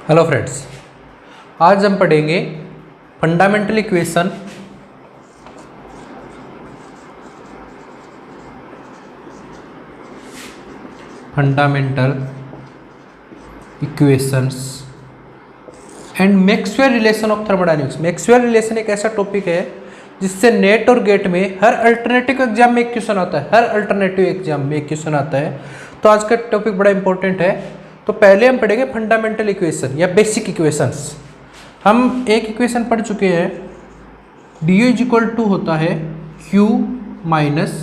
Hello friends, आज हम पढ़ेंगे fundamental equation and Maxwell relation of thermodynamics. Maxwell relation एक ऐसा टॉपिक है जिससे नेट और गेट में हर अल्टरनेटिव एग्जाम में एक क्वेश्चन आता है, तो आज का टॉपिक बड़ा इंपॉर्टेंट है। तो पहले हम पढ़ेंगे फंडामेंटल इक्वेशन या बेसिक इक्वेशंस। हम एक इक्वेशन पढ़ चुके हैं, D U is equal to होता है Q माइनस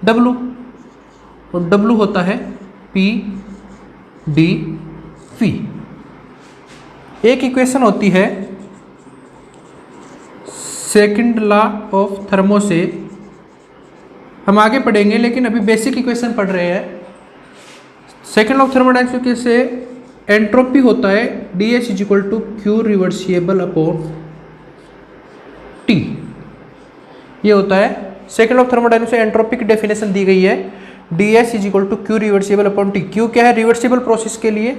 डब्लू और W होता है P डी V। एक इक्वेशन होती है सेकंड लॉ ऑफ थर्मो से, हम आगे पढ़ेंगे लेकिन अभी बेसिक इक्वेशन पढ़ रहे हैं। सेकंड लॉ ऑफ थर्मोडायनेमिक्स से एंट्रोपी होता है ds is equal to Q reversible upon T। ये होता है सेकंड लॉ ऑफ थर्मोडायनेमिक्स से एंट्रोपी की डेफिनेशन दी गई है, ds is equal to Q reversible upon T। Q क्या है? रिवर्सिबल प्रोसेस के लिए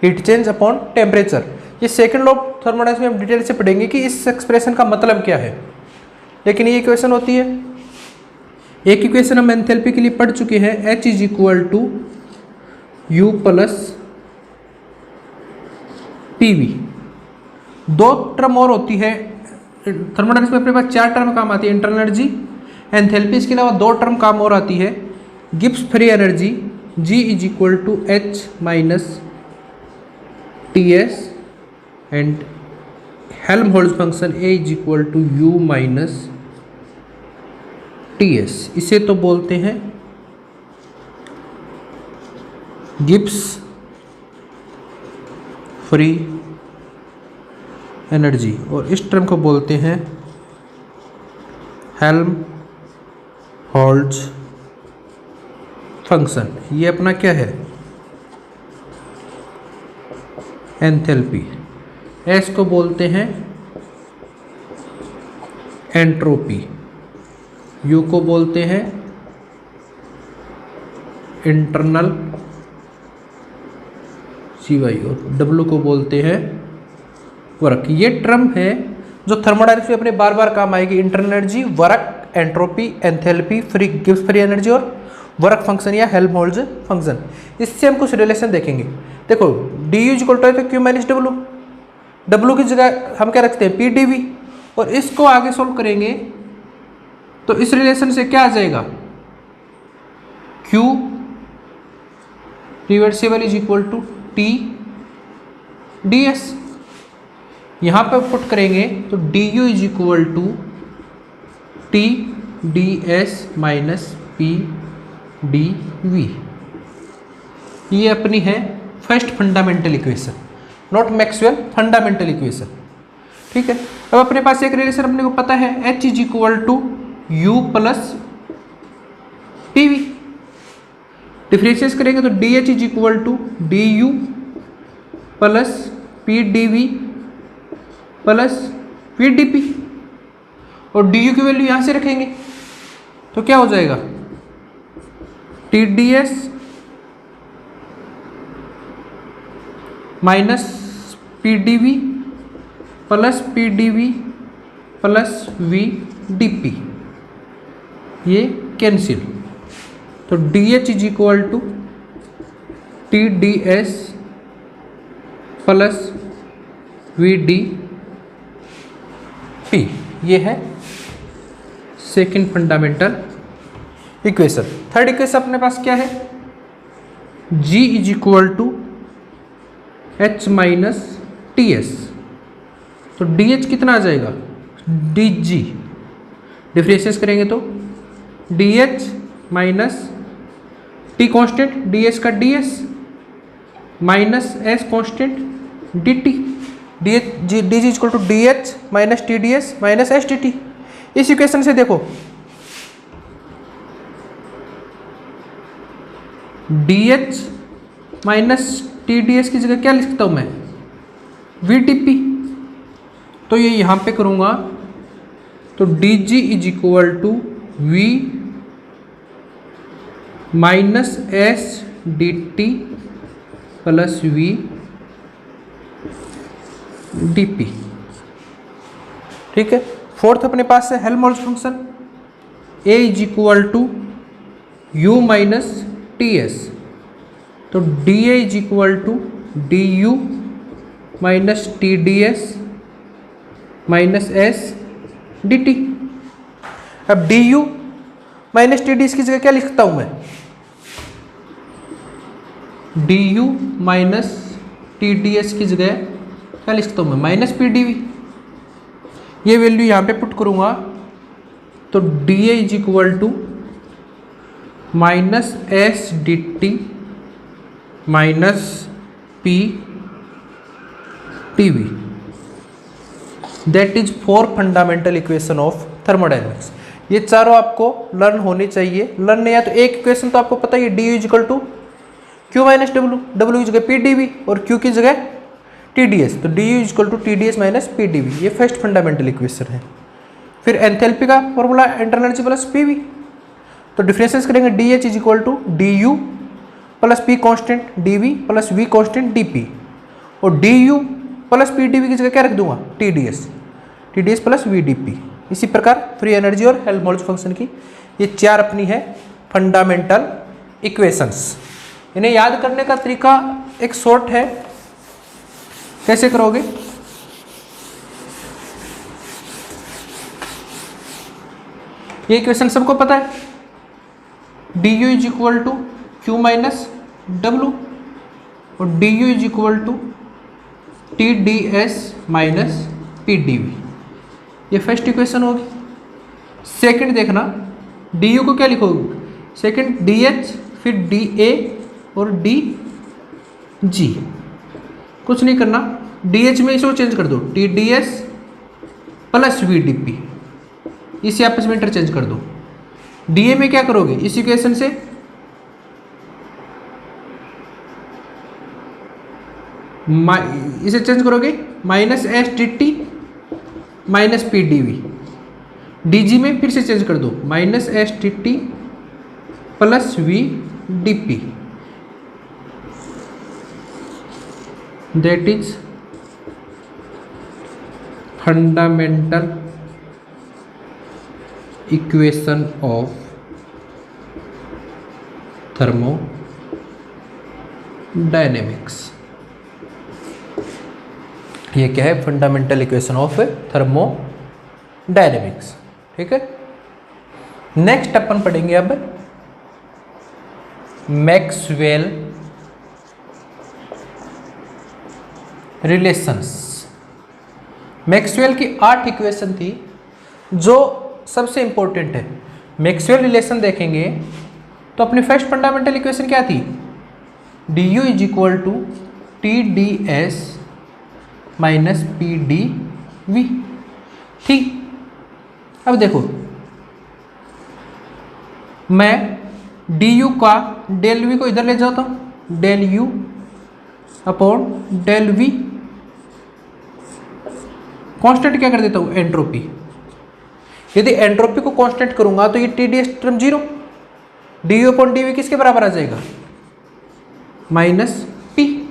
हीट चेंज अपॉन टेम्परेचर। ये सेकंड लॉ ऑफ थर्मोडायनेमिक्स में हम डिटेल से पढ़ेंगे कि इस एक्सप्रेशन का मतलब क्या है, लेकिन ये इक्वेशन होती है। एक इक्वेशन हम एंथैल्पी के लिए पढ़ चुके हैं, H is equal to U plus PV। दो टर्म और होती है थर्मोडायनेमिक्स में, अपने पास चार टर्म काम आती है, इंटरनल एनर्जी, एंथैल्पी, इसके अलावा दो टर्म काम और आती है, Gibbs free energy G is equal to H minus TS and Helmholtz function A is equal to U minus TS। इसे तो बोलते हैं गिब्स फ्री एनर्जी और इस टर्म को बोलते हैं हेल्महोल्ट्ज फंक्शन। ये अपना क्या है? एंथैल्पी। एस को बोलते हैं एंट्रोपी, यू को बोलते हैं इंटरनल CY और W को बोलते हैं वर्क। ये टर्म है जो थर्मोडायनेमिक्स में अपने बार बार काम आएगी, internal energy, work, entropy, enthalpy, free Gibbs free energy और वर्क फंक्शन या हेल्महोल्ट्ज फंक्शन। इससे हम कुछ रिलेशन देखेंगे। देखो डी यू इक्वल टू है तो क्यू माइनस डब्लू, डब्लू की जगह हम क्या रखते हैं? पी डी वी, और इसको आगे सोल्व करेंगे तो इस रिलेशन से क्या आ जाएगा? Q reversible is equal to T D S. यहाँ पर पुट करेंगे तो D U is equal to T D S minus P D V. ये अपनी है first fundamental equation, not Maxwell, fundamental equation. ठीक है, अब अपने पास एक रिलेशन अपने को पता है, H is equal to U plus P V. Differentiate करेंगे तो D H is equal to D U plus P D V plus P D P, और डी यू की वैल्यू यहाँ से रखेंगे तो क्या हो जाएगा? T D S minus P D V plus P D V plus V D P. ये कैंसिल, तो D H is equal to T D S plus V D P. ये है second fundamental equation. Third equation अपने पास क्या है? G is equal to H minus T S, तो D H कितना आ जाएगा? D G. डिफ्रेंशिएट करेंगे तो D H minus T constant, D S का D S minus S constant D T, D H D G equal to D H minus T D S minus S D T. इस इक्वेशन से देखो D H minus T D S की जगह क्या लिख सकता हूँ मैं? V T P. तो ये यहाँ पे करूँगा तो D G is equal to V minus S D T plus V dp। ठीक है, फोर्थ अपने पास है Helmholtz function, a is equal to u minus T S. तो D A is equal to D U minus T D S minus S D T. अब D U minus T D S की जगह क्या लिखता हूं मैं, D U minus T D S की जगह क्या लिखता हूं मैं, माइनस पी डी वी। ये वैल्यू यहाँ पे पुट करूँगा तो D A is equal to minus S D T minus P T V. That is 4 fundamental equation of thermodynamics. ये चारों आपको लर्न होनी चाहिए। लर्न नहीं है तो एक इक्वेशन तो आपको पता ही है, D U is equal to Q minus W, W की जगह पी डी वी और क्यू की जगह टी डी एस। तो D U is equal to T D S minus P D V, ये फर्स्ट फंडामेंटल इक्वेशन है। फिर एंथैल्पी का formula internal energy plus P V. तो डिफरेंसेस करेंगे, D H is equal to D U plus P constant D V plus V constant D P, और D U plus P D V की जगह क्या रख दूंगा, T D S plus V D P. इसी प्रकार free energy और Helmholtz function की ये 4 अपनी है फंडामेंटल इक्वेशंस। इन्हें याद करने का तरीका एक शॉर्ट है, कैसे करोगे, ये इक्वेशन सबको पता है, D U is equal to Q minus W और D U is equal to T D S minus P D V. ये फर्स्ट इक्वेशन होगी। सेकंड देखना, डी यू को क्या लिखोगे, सेकंड डी एच फिर डी ए और डी जी। कुछ नहीं करना, डी एच में इसको चेंज कर दो, T D S plus V D P, इसे आपस में इंटरचेंज कर दो। डी ए में क्या करोगे, इस इक्वेशन से इसे चेंज करोगे, minus S D T minus P D V. D G में फिर से चेंज कर दो, minus S T T plus V D P. That is fundamental equation of thermodynamics. ये क्या है, फंडामेंटल इक्वेशन ऑफ थर्मोडायनेमिक्स। ठीक है, नेक्स्ट अपन पढ़ेंगे अब मैक्सवेल रिलेशंस। मैक्सवेल की 8 इक्वेशन थी जो सबसे इंपॉर्टेंट है। मैक्सवेल रिलेशन देखेंगे तो अपनी फर्स्ट फंडामेंटल इक्वेशन क्या थी, D U is equal to T D S minus P D V. ठीक, अब देखो मैं डी यू का डेल वी को इधर ले जाता हूँ, del U upon del V, constant क्या कर देता हूँ, एंट्रोपी। यदि एंट्रोपी को कांस्टेंट करूंगा तो ये T D S term 0, D U upon D V किसके बराबर आ जाएगा, माइनस पी।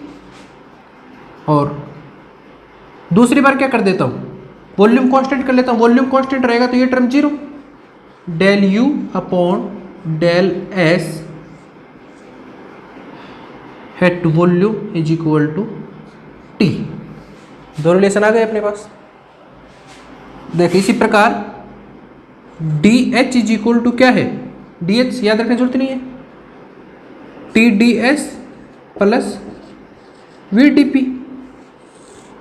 और दूसरी बार क्या कर देता हूँ, वॉल्यूम कांस्टेंट कर लेता हूँ, वॉल्यूम कांस्टेंट रहेगा तो ये term 0, del U upon del S at volume is equal to T. दो रिलेशन आ गए अपने पास। देखिए इसी प्रकार D H is equal to क्या है, डी एच याद रखने की जरूरत नहीं है, T D S plus V D P.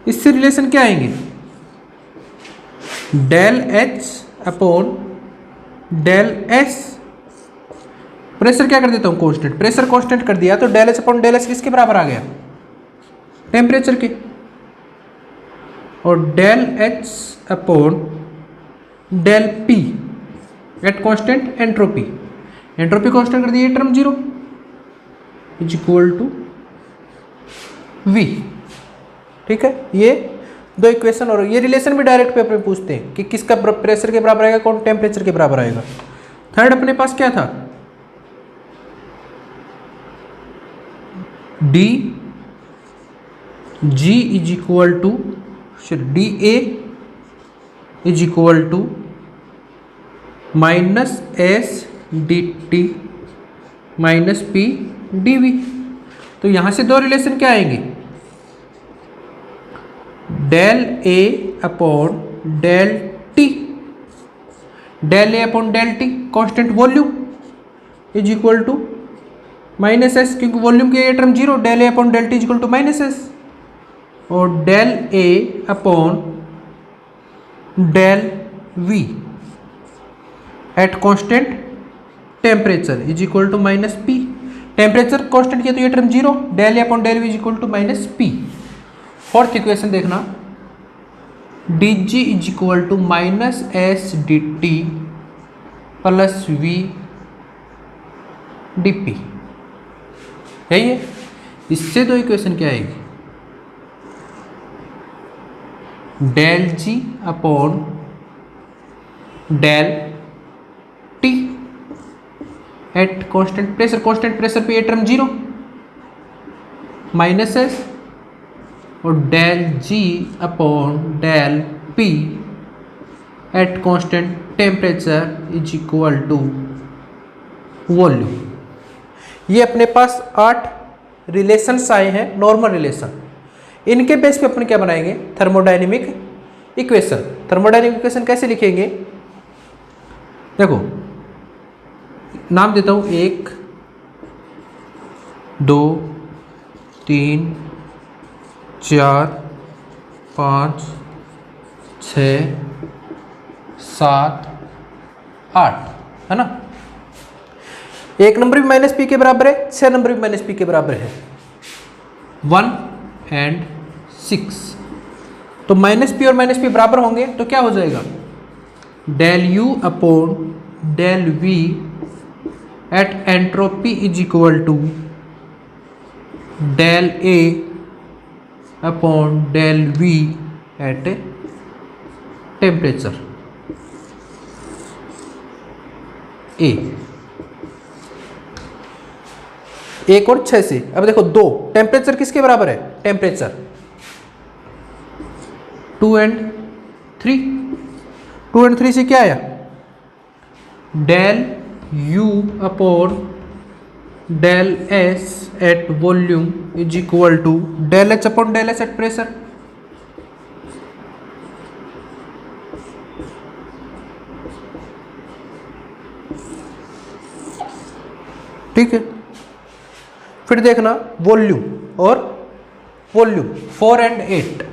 इससे रिलेशन क्या आएंगे, del H upon del S. Pressure क्या कर देता हूं, कांस्टेंट, प्रेशर कांस्टेंट कर दिया तो del H upon del S किसके बराबर आ गया, टेम्परेचर के। और del H upon del P at constant entropy, entropy constant कर दिया term 0 is equal to V. ठीक है, ये दो इक्वेशन और ये रिलेशन भी डायरेक्ट पेपर में पूछते हैं कि किसका प्रेशर के बराबर आएगा, कौन टेम्परेचर के बराबर आएगा। थर्ड अपने पास क्या था, D G is equal to D A is equal to minus S D T minus P D V. तो यहाँ से दो रिलेशन क्या आएंगे, del A upon del T, del A upon del T constant volume is equal to minus S, क्योंकि volume की ये term zero, del A upon del T is equal to minus S, और del A upon del V at constant temperature is equal to minus P. Temperature constant किया तो ये term zero, del A upon del V is equal to minus P. Fourth equation देखना, D G is equal to minus S D T plus V D P, यही है। इससे दो equation क्या आएगी, del G upon del T at constant pressure पे ये term zero minus S, और del G upon del P at constant temperature is equal to volume. ये अपने पास 8 रिलेशंस आए हैं, नॉर्मल रिलेशन। इनके बेस पे अपन क्या बनाएंगे, थर्मोडायनेमिक इक्वेशन। थर्मोडायनेमिक इक्वेशन कैसे लिखेंगे, देखो नाम देता हूँ 1 2 3 4 5 6 7 8, है ना। 1 नंबर भी माइनस पी के बराबर है, 6 नंबर भी माइनस पी के बराबर है, 1 एंड 6। तो माइनस पी और माइनस पी बराबर होंगे तो क्या हो जाएगा, del U upon del V at entropy is equal to del A upon del V at temperature A. 1 और 6 से अब देखो 2, टेम्परेचर किसके बराबर है, टेम्परेचर 2 एंड 3, 2 एंड 3 से क्या आया, del U upon del S at volume is equal to del H upon del S at pressure. ठीक है, फिर देखना वॉल्यूम और वॉल्यूम 4 एंड 8।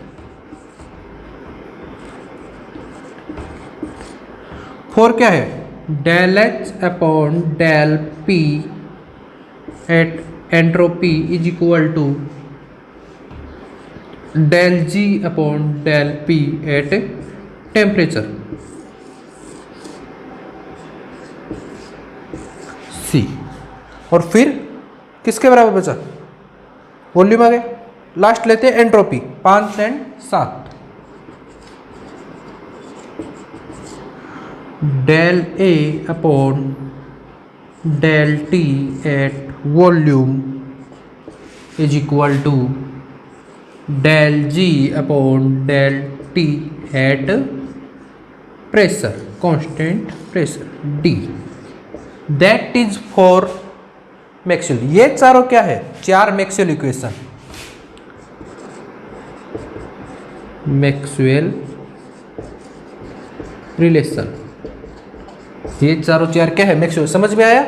4 क्या है, del H upon del P at entropy is equal to del G upon del P at temperature C. और फिर किसके बराबर बचा, वॉल्यूम आ गया। लास्ट लेते हैं entropy, 5 and 7। Del A upon del T at volume is equal to del G upon del T at pressure, constant pressure D. That is for Maxwell. ये चारों क्या है, 4 मैक्सवेल इक्वेशन। मैक्सवेल रिलेशन, ये चारों 4 क्या है, मैक्सवेल। समझ में आया,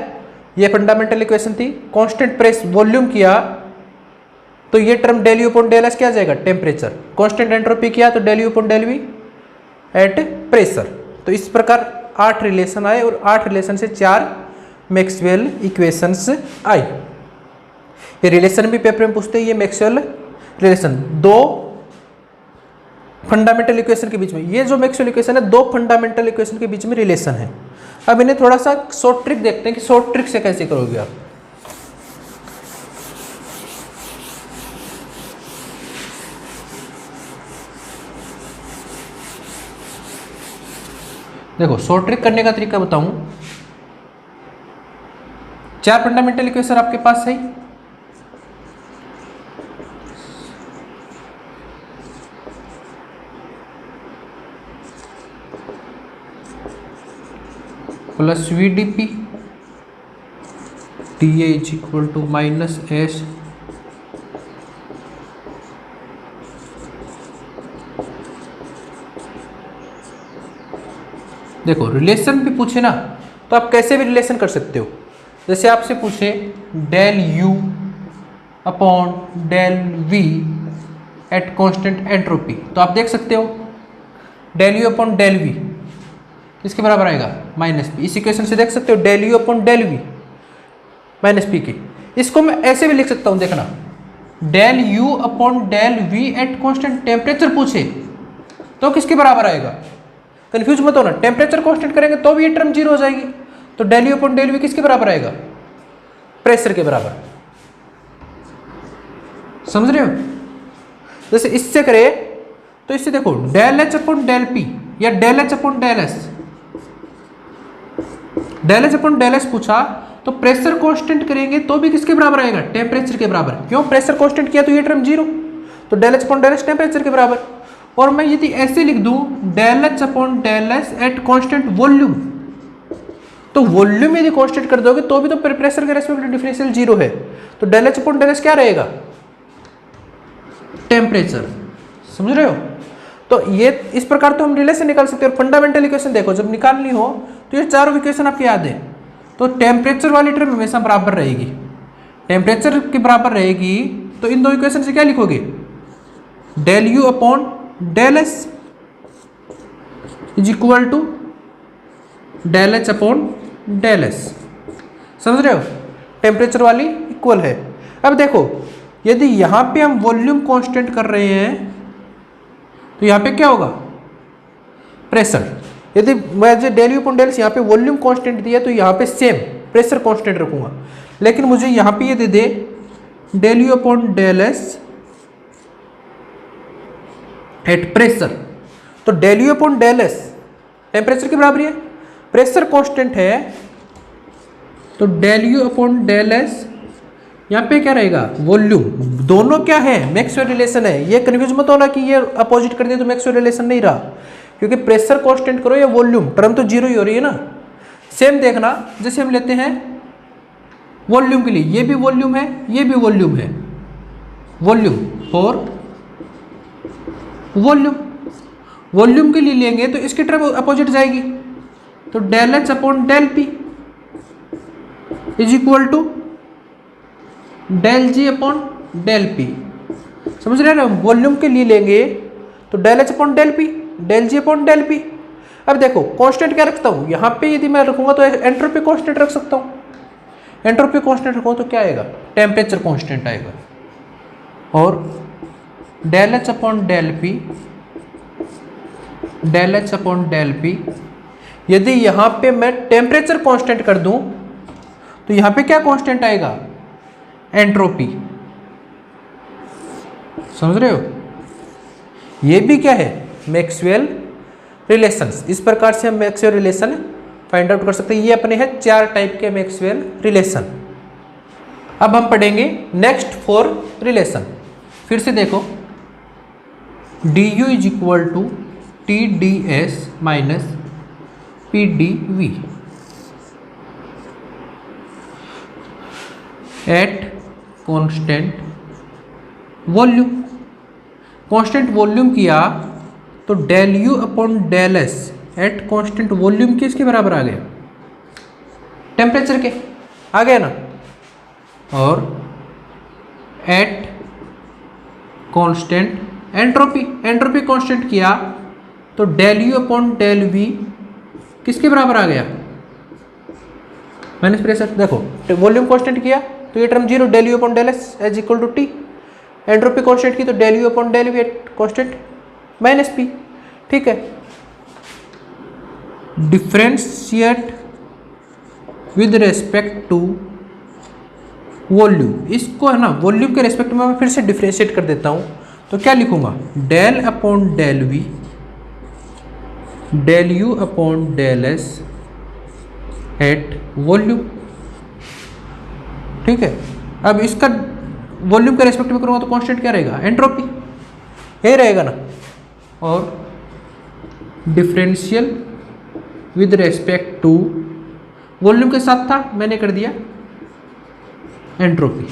ये फंडामेंटल इक्वेशन थी। कांस्टेंट प्रेस वॉल्यूम किया तो ये term del U upon del S क्या आ जाएगा, टेम्परेचर। कांस्टेंट एंट्रोपी किया तो del U upon del V at pressure. तो इस प्रकार 8 रिलेशन आए और 8 रिलेशन से 4 मैक्सवेल इक्वेशंस आई। ये रिलेशन भी पेपर में पूछते हैं, ये मैक्सवेल रिलेशन 2 फंडामेंटल इक्वेशन के बीच में। ये जो मैक्सवेल इक्वेशन है 2 फंडामेंटल इक्वेशन के बीच में रिलेशन है। अब इन्हें थोड़ा सा शॉर्ट ट्रिक देखते हैं कि शॉर्ट ट्रिक से कैसे करोगे आप। देखो शॉर्ट ट्रिक करने का तरीका बताऊं। 4 फंडामेंटल इक्वेशन आपके पास है, plus V D P D A is equal to minus S देखो रिलेशन भी पूछे ना तो आप कैसे भी रिलेशन कर सकते हो। जैसे आपसे पूछे del U upon del V at constant entropy, तो आप देख सकते हो del U upon del V किसके बराबर आएगा, माइनस पी। इस इक्वेशन से देख सकते हो del U upon del V minus P के। इसको मैं ऐसे भी लिख सकता हूँ, देखना del U upon del V at constant temperature पूछे तो किसके बराबर आएगा, कंफ्यूज मत होना। टेम्परेचर कांस्टेंट करेंगे तो भी ये टर्म जीरो हो जाएगी। तो del U upon del V किसके बराबर आएगा, प्रेशर के बराबर। समझ रहे हो। जैसे इससे करे तो इससे देखो del H upon del P या del H upon del S, del H upon del S पूछा तो प्रेशर कांस्टेंट करेंगे तो भी किसके बराबर आएगा, टेम्परेचर के बराबर। क्यों, प्रेशर कांस्टेंट किया तो ये टर्म जीरो, तो del H upon del S temperature के बराबर। और मैं यदि ऐसे लिख दूं del H upon del S at constant volume, तो वॉल्यूम यदि कांस्टेंट कर दोगे तो भी तो प्रेशर के रेस्पेक्ट में डिफरेंशियल जीरो है। तो del H upon del S क्या रहेगा, टेम्परेचर। समझ रहे हो। तो ये इस प्रकार तो हम रिलेशन निकाल सकते हैं। और फंडामेंटल इक्वेशन देखो जब निकालनी हो तो ये चारों इक्वेशन आपके याद है। तो टेम्परेचर वाली टर्म हमेशा बराबर रहेगी, टेम्परेचर के बराबर रहेगी। तो इन दो इक्वेशन से क्या लिखोगे, del U upon del S is equal to del H upon del S. समझ रहे हो, टेम्परेचर वाली इक्वल है। अब देखो यदि यहां पे हम वॉल्यूम कांस्टेंट कर रहे हैं तो यहां पे क्या होगा, प्रेशर। यदि मैं जो del U upon del S यहाँ पे वॉल्यूम कांस्टेंट दिया तो यहाँ पे सेम प्रेशर कांस्टेंट रखूंगा। लेकिन मुझे यहाँ पे ये दे दे del U upon del S at pressure, तो del U upon del S temperature के बराबर है, प्रेशर कांस्टेंट है। तो del U upon del S यहाँ पे क्या रहेगा, वॉल्यूम। दोनों क्या है, मैक्सवेल रिलेशन है। ये कन्फ्यूज मत होना कि ये अपोजिट कर दिया तो मैक्सवेल रिलेशन नहीं रहा, क्योंकि प्रेशर कांस्टेंट करो या वॉल्यूम, टर्म तो जीरो ही हो रही है ना। सेम देखना, जैसे हम लेते हैं वॉल्यूम के लिए, ये भी वॉल्यूम है, ये भी वॉल्यूम है, वॉल्यूम और वॉल्यूम। वॉल्यूम के लिए लेंगे तो इसकी टर्म अपोजिट जाएगी। तो del H upon del P is equal to del G upon del P. समझ रहे हैं ना। वॉल्यूम के लिए लेंगे तो del H upon del P, del G upon del P. अब देखो कांस्टेंट क्या रखता हूँ, यहाँ पे यदि मैं रखूंगा तो एंट्रोपी कांस्टेंट रख सकता हूँ। एंट्रोपी कांस्टेंट रखूँ तो क्या आएगा, टेम्परेचर कांस्टेंट आएगा। और del H upon del P, del H upon del P, यदि यहाँ पे मैं टेम्परेचर कांस्टेंट कर दूं तो यहाँ पे क्या कांस्टेंट आएगा, एंट्रोपी। समझ रहे हो। ये भी क्या है, मैक्सवेल रिलेशंस। इस प्रकार से हम मैक्सवेल रिलेशन फाइंड आउट कर सकते हैं। ये अपने हैं 4 टाइप के मैक्सवेल रिलेशन। अब हम पढ़ेंगे नेक्स्ट 4 रिलेशन। फिर से देखो D U is equal to T D S minus P D V at constant volume. Constant volume किया तो del U upon del S at constant volume किसके बराबर आ गया, टेम्परेचर के आ गया ना। और at constant entropy, entropy constant किया तो del U upon del V किसके बराबर आ गया, माइनस प्रेशर। देखो वॉल्यूम कांस्टेंट किया तो ये term zero, del U upon del S is equal to T. Entropy constant की तो del U upon del V at constant minus P. ठीक है। Differentiate with respect to volume, इसको है ना वॉल्यूम के रेस्पेक्ट में मैं फिर से डिफरेंशिएट कर देता हूं। तो क्या लिखूंगा, del upon del V del U upon del S at volume. ठीक है। अब इसका वॉल्यूम के रेस्पेक्ट में करूंगा तो कांस्टेंट क्या रहेगा, एंट्रोपी, यही रहेगा ना। और differential with respect to volume के साथ था, मैंने कर दिया एंट्रोपी।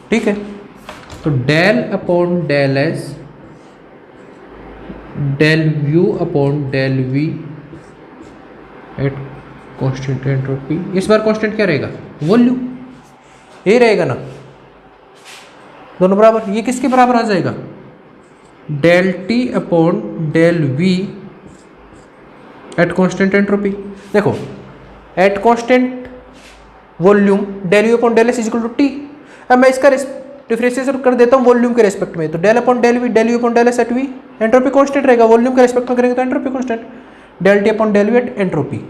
ठीक है, तो del upon del S del U upon del V at constant entropy. इस बार कांस्टेंट क्या रहेगा? वॉल्यूम। ये रहेगा ना, दोनों बराबर। ये किसके बराबर आ जाएगा? Del T upon del V at constant entropy. देखो, at constant volume del U upon del S equal to T. अब मैं इसका डिफरेंशिएशन कर देता हूँ वॉल्यूम के रेस्पेक्ट में, तो del upon del V del U upon del S at V, entropy constant रहेगा। वॉल्यूम के रेस्पेक्ट में करेंगे तो entropy constant, del T upon del V at entropy.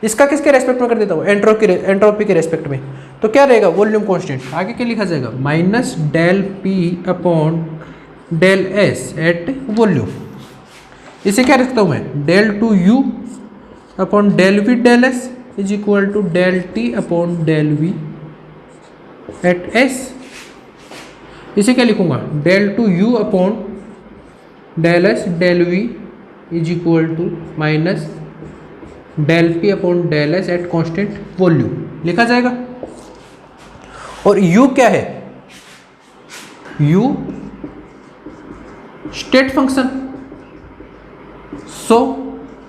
इसका किसके रेस्पेक्ट में कर देता हूँ? एंट्रोपी के रेस्पेक्ट में, तो क्या रहेगा? Volume constant. आगे क्या लिखा जाएगा? Minus del P upon del S at volume. इसे क्या रखता हूँ मैं? Del two U upon del V del S is equal to del T upon del V at S. इसे क्या लिखूंगा? Del two U upon del S del V is equal to minus del P upon del S at constant volume लिखा जाएगा। और u क्या है? u state function. So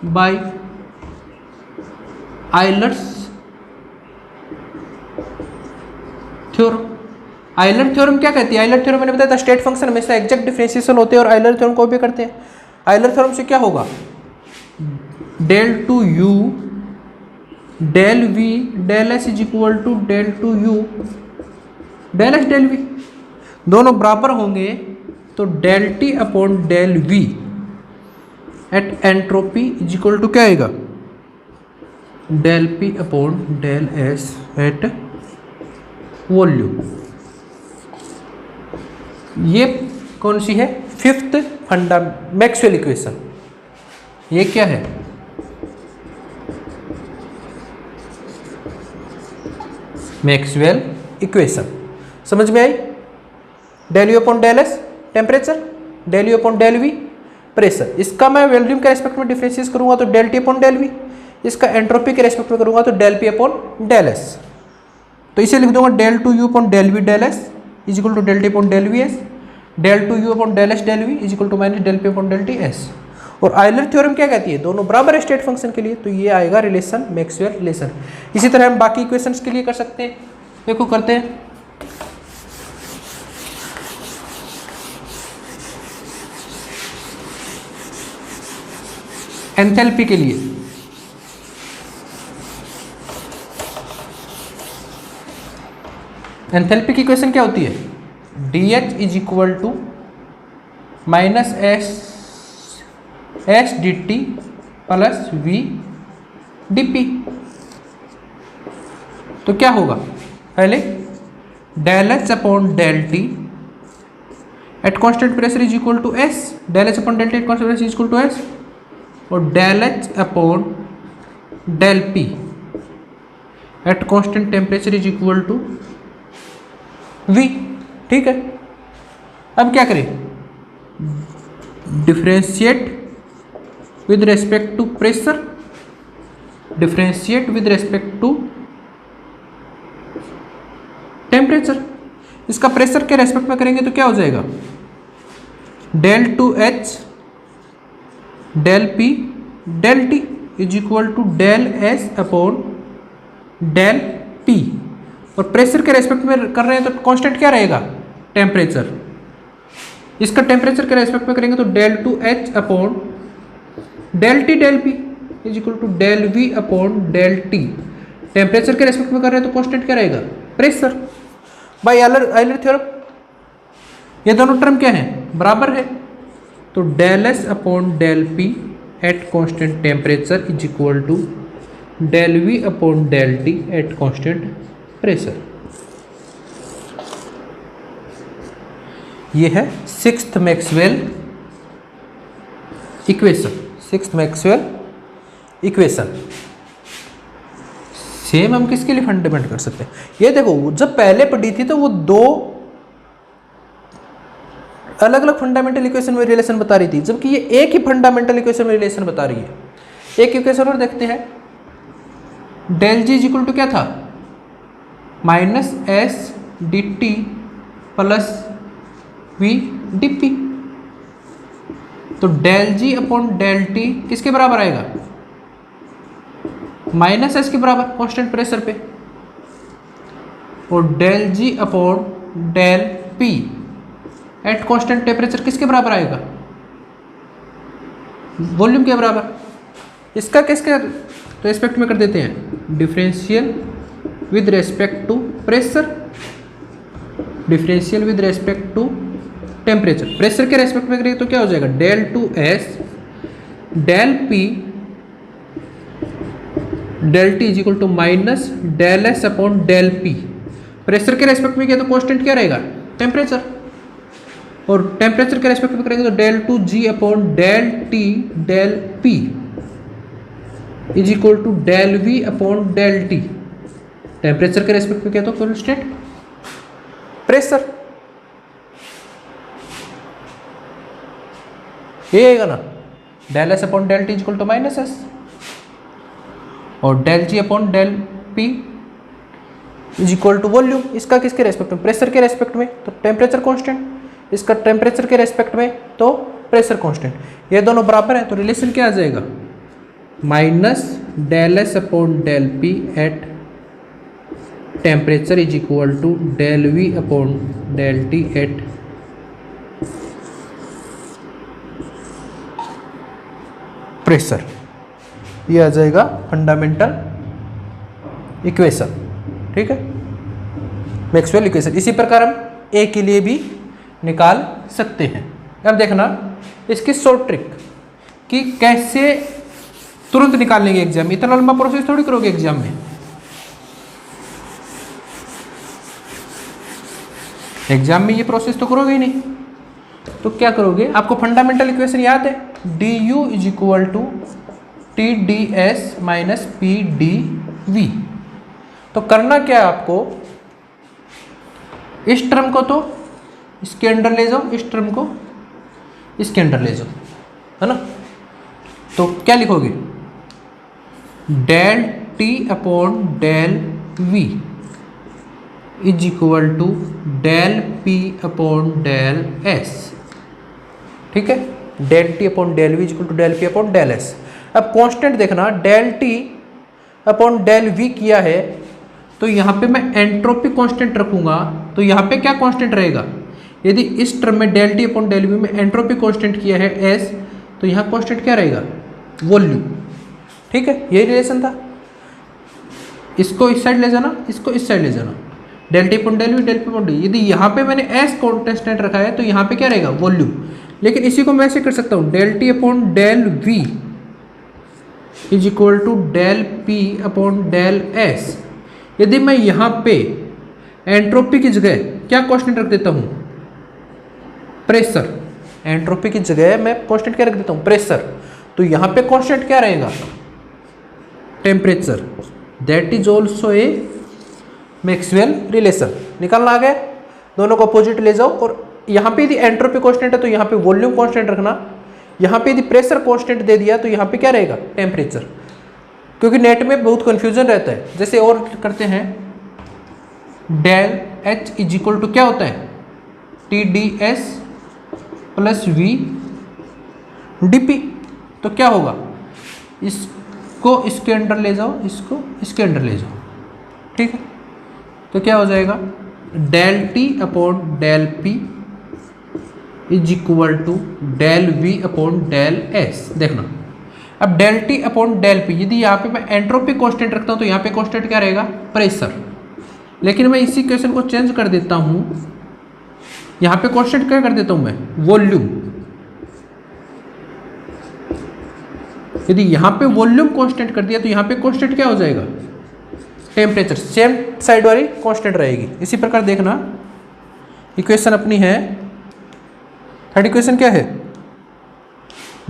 by Euler's theorem. Euler theorem क्या कहती है? आयलर थ्योरम मैंने बताया था, स्टेट फंक्शन हमेशा एग्जैक्ट डिफरेंशिएशन होते हैं और आयलर थ्योरम को भी करते हैं। आयलर थ्योरम से क्या होगा? Del two U del V del S is equal to del two U del S del V, दोनों बराबर होंगे तो del T upon del V at entropy is equal to क्या आएगा? Del P upon del S at volume. ये कौन सी है? Fifth Maxwell equation. ये क्या है? Maxwell equation. समझ में आई? Del U upon del S temperature, del U upon del we pressure. इसका मैं वॉल्यूम के रेस्पेक्ट में डिफरेंशिएट करूंगा तो del T upon del V, इसका एंट्रोपी के रेस्पेक्ट में करूंगा तो del P upon del S. तो इसे लिख दूंगा del two U upon del V del S is equal to del T upon del V S, del two U upon del S del V is equal to minus del P upon del T S. और Euler theorem क्या कहती है? दोनों बराबर है state function के लिए, तो ये आएगा रिलेशन, मैक्सवेल रिलेशन। इसी तरह हम बाकी इक्वेशंस के लिए कर सकते हैं। देखो करते हैं। एंथैल्पी के लिए एंथैल्पी की इक्वेशन क्या होती है? D H is equal to minus S D T plus V D P. तो क्या होगा? पहले del H upon del T at constant pressure is equal to S, del H upon del T at constant pressure is equal to S, और del H upon del P at constant temperature is equal to V. ठीक है, अब क्या करें? Differentiate with respect to pressure, differentiate with respect to temperature. इसका pressure के respect में करेंगे तो क्या हो जाएगा? Del two H del P del T is equal to del S upon del P. और प्रेशर के रेस्पेक्ट में कर रहे हैं तो कांस्टेंट क्या रहेगा? टेम्परेचर। इसका टेम्परेचर के रेस्पेक्ट में करेंगे तो del two H upon del T del P is equal to del V upon del T. Temperature के रेस्पेक्ट में कर रहे हैं तो कांस्टेंट क्या रहेगा? प्रेशर। बाय आयलर थ्योरम ये दोनों टर्म क्या है? बराबर है। तो del S upon del P at constant temperature is equal to del V upon del T at constant pressure. ये है sixth Maxwell equation. Sixth Maxwell equation same हम किसके लिए फंडामेंट कर सकते हैं? ये देखो, जब पहले पढ़ी थी तो वो दो अलग अलग फंडामेंटल इक्वेशन में रिलेशन बता रही थी, जबकि ये एक ही फंडामेंटल इक्वेशन में रिलेशन बता रही है। एक इक्वेशन और देखते हैं, del G is equal to क्या था, minus S D T plus V D P. तो del G upon del T किसके बराबर आएगा, माइनस एस के बराबर कांस्टेंट प्रेशर पे, और del G upon del P at constant temperature किसके बराबर आएगा, वॉल्यूम के बराबर। इसका किसके रेस्पेक्ट में कर देते हैं, differential with respect to pressure, differential with respect to temperature. Pressure के रेस्पेक्ट में करेंगे तो क्या हो जाएगा, del two S del P del T is equal to minus del S upon del P. Pressure के रेस्पेक्ट में किया तो कांस्टेंट क्या रहेगा, टेम्परेचर, और टेम्परेचर के रेस्पेक्ट में करेंगे तो del to G upon del T del P is equal to del V upon del T. Temperature के रेस्पेक्ट में क्या तो कांस्टेंट प्रेशर, ये आएगा ना, del S upon del T is equal to minus S, और del G upon del P is equal to volume. इसका किसके रेस्पेक्ट में, प्रेशर के रेस्पेक्ट में तो टेम्परेचर कांस्टेंट, इसका टेम्परेचर के रेस्पेक्ट में तो प्रेशर कांस्टेंट। ये दोनों बराबर है तो रिलेशन क्या आ जाएगा, minus del S upon del P at temperature is equal to del V upon del T at pressure. ये आ जाएगा फंडामेंटल इक्वेशन, ठीक है, मैक्सवेल इक्वेशन। इसी प्रकार हम ए के लिए भी निकाल सकते हैं। अब देखना इसकी शॉर्ट ट्रिक कि कैसे तुरंत निकाल लेंगे एग्जाम में, इतना लंबा प्रोसेस थोड़ी करोगे एग्जाम में। एग्जाम में ये प्रोसेस तो करोगे ही नहीं, तो क्या करोगे, आपको फंडामेंटल इक्वेशन याद है, D U is equal to T D S minus P D V. तो करना क्या है आपको, इस टर्म को तो इसके अंदर ले जाओ, इस टर्म को इसके अंदर ले जाओ, है ना। तो क्या लिखोगे, del T upon del V is equal to del P upon del S, ठीक है, del T upon del V is equal to del P upon del S. अब कांस्टेंट देखना, del T upon del V किया है तो यहाँ पे मैं एंट्रोपी कांस्टेंट रखूंगा, तो यहाँ पे क्या कांस्टेंट रहेगा, यदि इस टर्म में del T upon del V में एंट्रोपी कांस्टेंट किया है एस, तो यहाँ कांस्टेंट क्या रहेगा, वॉल्यूम, ठीक है, यही रिलेशन था। इसको इस साइड ले जाना, इसको इस साइड ले जाना, del T upon del V del P upon D. यदि यहाँ पे मैंने एस कांस्टेंट रखा है तो यहाँ पे क्या रहेगा, वॉल्यूम। लेकिन इसी को मैं ऐसे कर सकता हूँ, del T upon del V is equal to del P upon del S. यदि मैं यहाँ पे एंट्रोपी की जगह क्या कांस्टेंट रख देता हूँ, प्रेशर, एंट्रोपी की जगह मैं कांस्टेंट क्या रख देता हूँ, प्रेशर, तो यहाँ पे कांस्टेंट क्या रहेगा, temperature. That is also a Maxwell relation. निकालना आ गया, दोनों को अपोजिट ले जाओ, और यहाँ पे यदि एंट्रोपी कांस्टेंट है तो यहाँ पे वॉल्यूम कांस्टेंट रखना, यहाँ पे यदि प्रेशर कांस्टेंट दे दिया तो यहाँ पे क्या रहेगा, टेम्परेचर। क्योंकि नेट में बहुत कंफ्यूजन रहता है, जैसे और करते हैं, del H is equal to क्या होता है, T D S plus V D P. तो क्या होगा, इसको इसके अंदर ले जाओ, इसको इसके अंदर ले जाओ, ठीक है, तो क्या हो जाएगा, del T upon del P is equal to del V upon del S. देखना, अब del T upon del P, यदि यहाँ पे मैं एंट्रोपी कांस्टेंट रखता हूँ तो यहाँ पे कांस्टेंट क्या रहेगा, प्रेशर। लेकिन मैं इसी क्वेश्चन को चेंज कर देता हूँ, यहाँ पे कांस्टेंट क्या कर देता हूँ मैं, वॉल्यूम। यदि यहाँ पे वॉल्यूम कांस्टेंट कर दिया तो यहाँ पे कांस्टेंट क्या हो जाएगा, टेम्परेचर। सेम साइड वाली कांस्टेंट रहेगी। इसी प्रकार देखना, इक्वेशन अपनी है, थर्ड इक्वेशन क्या है,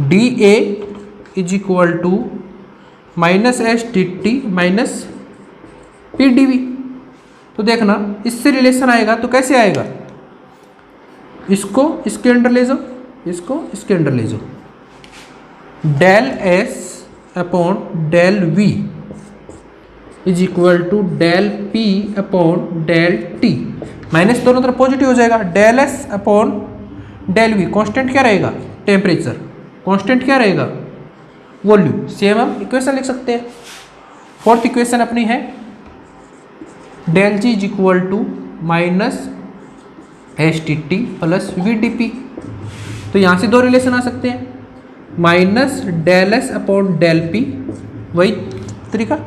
D A is equal to minus S D T minus P D V. तो देखना इससे रिलेशन आएगा तो कैसे आएगा, इसको इसके अंदर ले जाओ, इसको इसके अंदर ले जाओ, del S upon del V is equal to del P upon del T, minus दोनों तरफ पॉजिटिव हो जाएगा, del S upon del V, constant क्या रहेगा टेम्परेचर, कॉन्स्टेंट क्या रहेगा वॉल्यूम। सेम हम इक्वेशन लिख सकते हैं। फोर्थ इक्वेशन अपनी है del G is equal to minus H T T plus V D P. तो यहाँ से दो रिलेशन आ सकते हैं, minus del S upon del P, वही तरीका,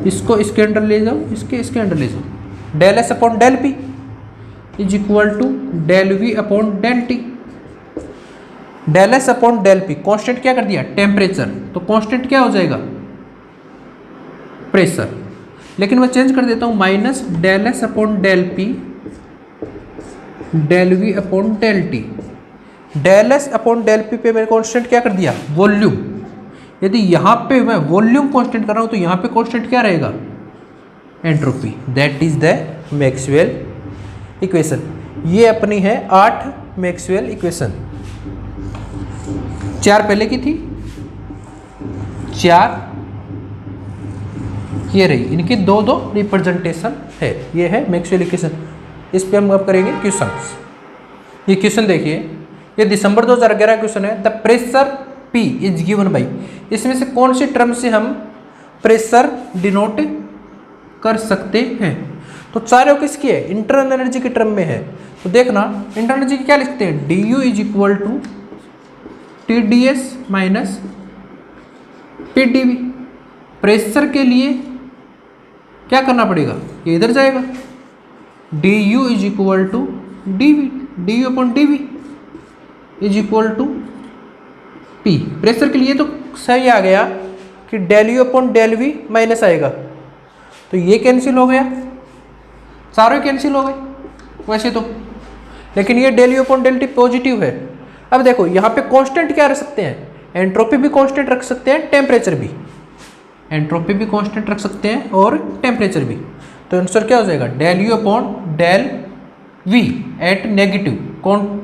इसको इसके अंदर ले जाओ, इसके अंदर ले जाओ, del S upon del P is equal to del V upon del T. Del S upon del P, constant क्या कर दिया टेम्परेचर, तो कॉन्स्टेंट क्या हो जाएगा प्रेशर, लेकिन मैं चेंज कर देता हूँ, minus del S upon del P del V upon del T. Del S upon del P पे मैंने कॉन्स्टेंट क्या कर दिया वॉल्यूम। यदि यहाँ पे मैं वॉल्यूम कांस्टेंट कर रहा हूँ तो यहाँ पे कांस्टेंट क्या रहेगा entropy. That is the Maxwell equation. ये अपनी है 8 मैक्सवेल इक्वेशन। 4 पहले की थी, 4 ये रही, इनके दो दो रिप्रेजेंटेशन है। ये है मैक्सवेल इक्वेशन। इस पे हम अब करेंगे क्वेश्चंस। ये क्वेश्चन देखिए, ये दिसंबर 2011 क्वेश्चन है। The pressure P is given by, इसमें से कौन सी टर्म से हम प्रेशर डिनोट कर सकते हैं। तो चारों किसकी है इंटरनल एनर्जी की टर्म में है। तो देखना इंटरनल एनर्जी की क्या लिखते हैं, D U is equal to T D S minus P D V. Pressure के लिए क्या करना पड़ेगा, ये इधर जाएगा, D U is equal to D V, D U upon D V is equal to P. Pressure के लिए तो सही आ गया कि del U upon del V minus आएगा, तो ये कैंसिल हो गया, सारे कैंसिल हो गए वैसे तो, लेकिन ये del U upon del T positive है। अब देखो यहाँ पे कांस्टेंट क्या रख सकते हैं, एंट्रोपी भी कांस्टेंट रख सकते हैं, टेम्परेचर भी, एंट्रोपी भी कांस्टेंट रख सकते हैं और टेम्परेचर भी। तो आंसर क्या हो जाएगा del U upon del V at negative, कौन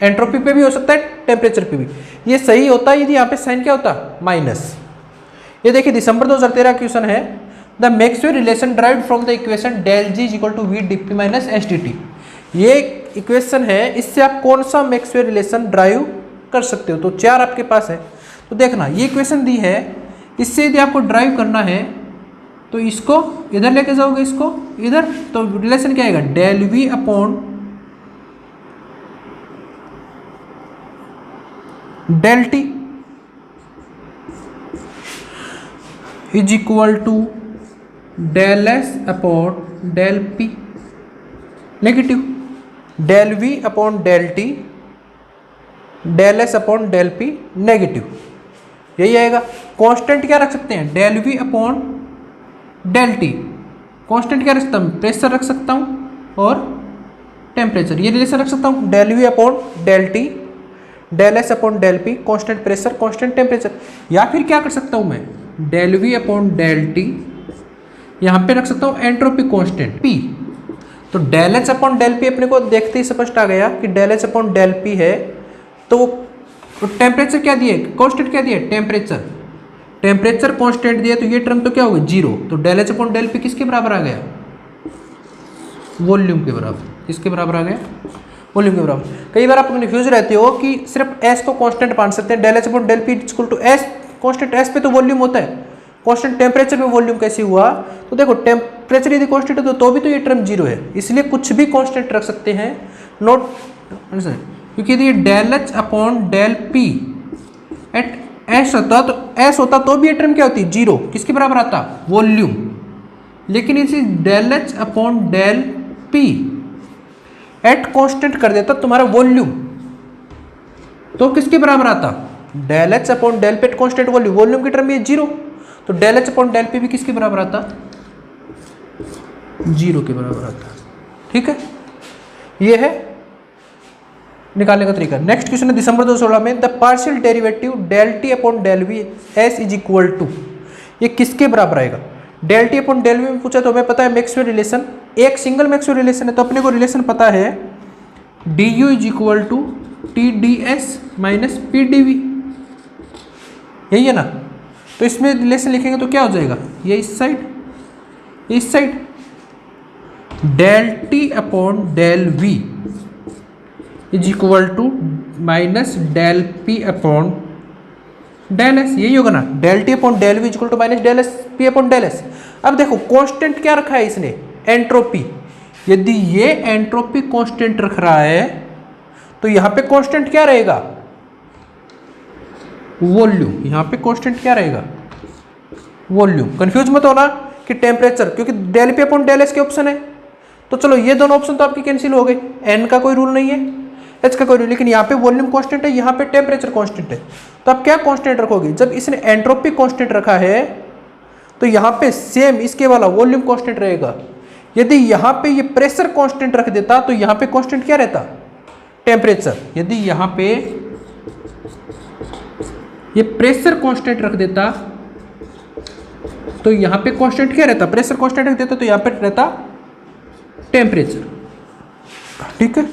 एंट्रोपी पे भी हो सकता है टेम्परेचर पे भी। ये सही होता है यदि यहाँ पे साइन क्या होता माइनस। ये देखिए दिसंबर 2013 क्वेश्चन है, the Maxwell relation derived from the equation del G is equal to V D P minus H D T. ये इक्वेशन है, इससे आप कौन सा मैक्सवेल रिलेशन ड्राइव कर सकते हो। तो 4 आपके पास है। तो देखना ये इक्वेशन दी है, इससे यदि आपको ड्राइव करना है तो इसको इधर लेके जाओगे, इसको इधर, तो रिलेशन क्या आएगा del V upon del T is equal to del S upon del P negative, del V upon del T del S upon del P negative, यही आएगा। कांस्टेंट क्या रख सकते हैं del V upon del T, constant क्या रख सकता हूँ प्रेशर रख सकता हूँ और टेम्परेचर, ये रिलेशन रख सकता हूँ del V upon del T del S upon del P, constant pressure constant temperature. या फिर क्या कर सकता हूँ मैं del V upon del T, यहाँ पे रख सकता हूँ एंट्रोपी कांस्टेंट पी। तो del H upon del P अपने को देखते ही स्पष्ट आ गया कि del H upon del P है। तो टेम्परेचर क्या दिए कांस्टेंट क्या दिए टेम्परेचर, टेम्परेचर कांस्टेंट दिया, तो ये टर्म तो क्या होगा 0। तो del H upon del P किसके बराबर आ गया वॉल्यूम के बराबर, किसके बराबर आ गया वॉल्यूम के बराबर। कई बार आप कन्फ्यूज रहते हो कि सिर्फ एस को कांस्टेंट मान सकते हैं, del H upon del P equal to S, constant S पे तो वॉल्यूम होता है, कांस्टेंट टेम्परेचर पे वॉल्यूम कैसे हुआ। तो देखो टेम्परेचर यदि कांस्टेंट है तो भी तो ये टर्म 0 है, इसलिए कुछ भी कांस्टेंट रख सकते हैं, नोट क्योंकि यदि del H upon del P at S होता तो एस होता तो भी ये टर्म क्या होती 0, किसके बराबर आता वॉल्यूम। लेकिन इसे del H upon del P at constant कर देता तुम्हारा वॉल्यूम, तो किसके बराबर आता del H upon del P at constant volume, volume की टर्म ये 0। तो del H upon del P भी किसके बराबर आता 0 के बराबर आता। ठीक है, ये है निकालने का तरीका। नेक्स्ट क्वेश्चन है दिसंबर 2016 में, the partial derivative del T upon del V S is equal to, ये किसके बराबर आएगा। Del T upon del V में पूछा तो हमें पता है मैक्सवेल रिलेशन, एक सिंगल मैक्सवेल रिलेशन है, तो अपने को रिलेशन पता है D U is equal to T D S minus P D V, यही है ना। तो इसमें रिलेशन लिखेंगे तो क्या हो जाएगा, ये इस side del T upon del V is equal to minus del P upon del S, यही होगा ना, del T upon del V is equal to minus del S P upon del S. अब देखो कांस्टेंट क्या रखा है इसने, entropy. यदि ये एंट्रोपी कांस्टेंट रख रहा है तो यहां पे कांस्टेंट क्या रहेगा, वॉल्यूम। यहां पे कांस्टेंट क्या रहेगा, वॉल्यूम। कंफ्यूज मत होना कि टेम्परेचर, क्योंकि del P upon del S के ऑप्शन है। तो चलो ये दोनों ऑप्शन तो आपकी कैंसिल हो गए, एन का कोई रूल नहीं है, एच का कोई रूल, लेकिन यहाँ पे वॉल्यूम कांस्टेंट है, यहाँ पे टेम्परेचर कांस्टेंट है। तो आप क्या कांस्टेंट रखोगे, जब इसने एंट्रोपी कांस्टेंट रखा है तो यहाँ पे सेम इसके वाला वॉल्यूम कांस्टेंट रहेगा। यदि यहाँ पे ये प्रेशर कांस्टेंट रख देता तो यहाँ पे कांस्टेंट क्या रहता, टेम्परेचर। यदि यहाँ पे ये प्रेशर कांस्टेंट रख देता तो यहाँ पे कांस्टेंट क्या रहता, प्रेशर कांस्टेंट रख देता तो यहाँ पे रहता टेम्परेचर। ठीक है।